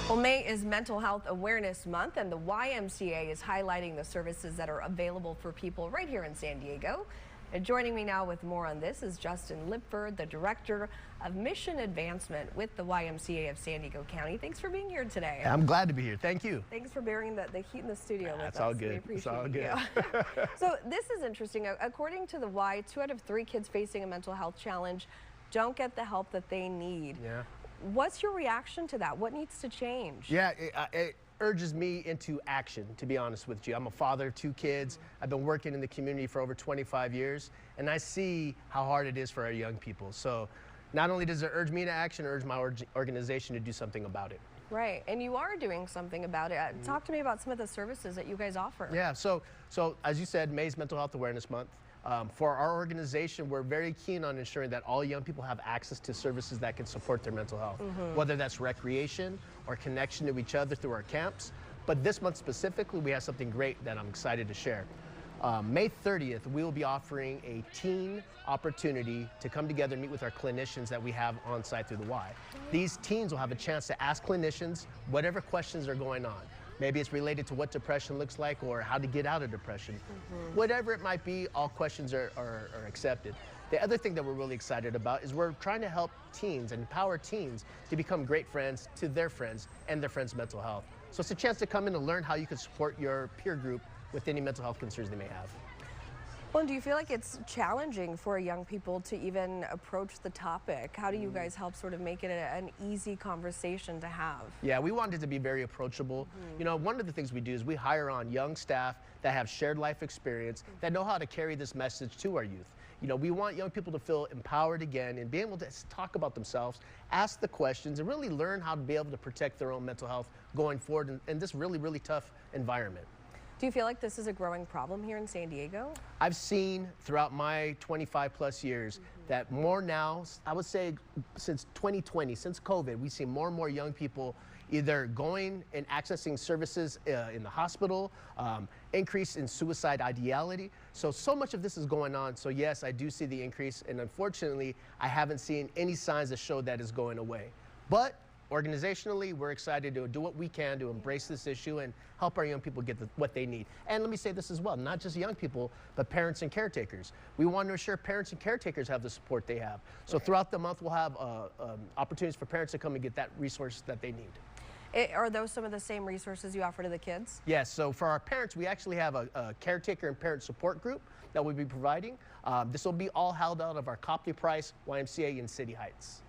Well, May is Mental Health Awareness Month, and the YMCA is highlighting the services that are available for people right here in San Diego. And joining me now with more on this is Justin Lipford, the Director of Mission Advancement with the YMCA of San Diego County. Thanks for being here today. I'm glad to be here. Thank you. Thanks for bearing the heat in the studio with us. That's all good. We appreciate it's all good. So this is interesting. According to the Y, 2 out of 3 kids facing a mental health challenge don't get the help that they need. Yeah. What's your reaction to that? What needs to change? Yeah, it urges me into action, to be honest with you. I'm a father of 2 kids. I've been working in the community for over 25 years, and I see how hard it is for our young people. So not only does it urge me to action, it urges my organization to do something about it. Right, and you are doing something about it. Talk to me about some of the services that you guys offer. Yeah, so as you said, May's Mental Health Awareness Month. For our organization, we're very keen on ensuring that all young people have access to services that can support their mental health, whether that's recreation or connection to each other through our camps. But this month specifically, we have something great that I'm excited to share. May 30th, we will be offering a teen opportunity to come together and meet with our clinicians that we have on site through the Y. These teens will have a chance to ask clinicians whatever questions are going on. Maybe it's related to what depression looks like or how to get out of depression. Whatever it might be, all questions are accepted. The other thing that we're really excited about is we're trying to help teens and empower teens to become great friends to their friends and their friends' mental health. So it's a chance to come in and learn how you can support your peer group with any mental health concerns they may have. Well, do you feel like it's challenging for young people to even approach the topic? How do you guys help sort of make it an easy conversation to have? Yeah, we want it to be very approachable. You know, one of the things we do is we hire on young staff that have shared life experience, that know how to carry this message to our youth. You know, we want young people to feel empowered again and be able to talk about themselves, ask the questions, and really learn how to be able to protect their own mental health going forward in this really, really tough environment. Do you feel like this is a growing problem here in San Diego? I've seen throughout my 25+ years that more now, I would say since 2020, since COVID, we see more and more young people either going and accessing services in the hospital, increase in suicide ideality. So much of this is going on. So yes, I do see the increase, and unfortunately, I haven't seen any signs that show that is going away. But organizationally, we're excited to do what we can to embrace this issue and help our young people get what they need. And let me say this as well, not just young people, but parents and caretakers. We want to ensure parents and caretakers have the support they have. So throughout the month, we'll have opportunities for parents to come and get that resource that they need. Are those some of the same resources you offer to the kids? Yes, so for our parents, we actually have a caretaker and parent support group that we'll be providing. This will be all held out of our Copley-Price YMCA in City Heights.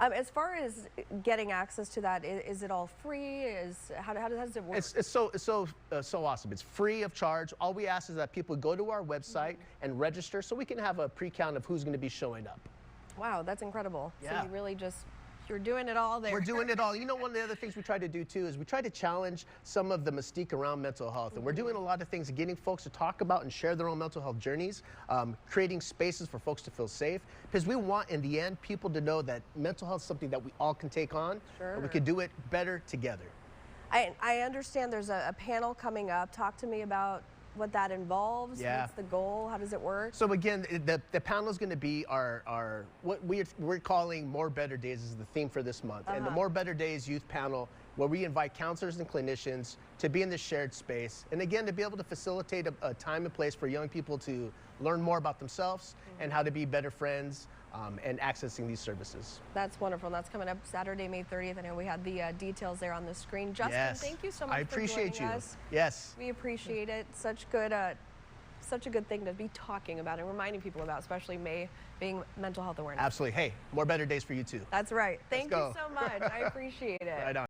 As far as getting access to that, is it all free? How does it work? It's so awesome. It's free of charge. All we ask is that people go to our website and register so we can have a pre-count of who's going to be showing up. Wow, that's incredible. Yeah. So you really you're doing it all there. We're doing it all. You know, one of the other things we try to do too is we try to challenge some of the mystique around mental health. And we're doing a lot of things, getting folks to talk about and share their own mental health journeys, creating spaces for folks to feel safe. Because we want, in the end, people to know that mental health is something that we all can take on. Sure. And we can do it better together. I understand there's a panel coming up. Talk to me about what that involves. Yeah. What's the goal? How does it work? So again, the panel is going to be our what we're calling More Better Days is the theme for this month. And the More Better Days youth panel, where we invite counselors and clinicians to be in this shared space. And again, to be able to facilitate a time and place for young people to learn more about themselves and how to be better friends and accessing these services. That's wonderful. That's coming up Saturday, May 30th. I know we had the details there on the screen. Justin, Yes. thank you so much I for appreciate joining you. us. Yes. We appreciate it. Such a good thing to be talking about and reminding people about, especially May being Mental Health Awareness. Absolutely. Hey, more better days for you too. That's right. Thank you go. so much. I appreciate it. Right on.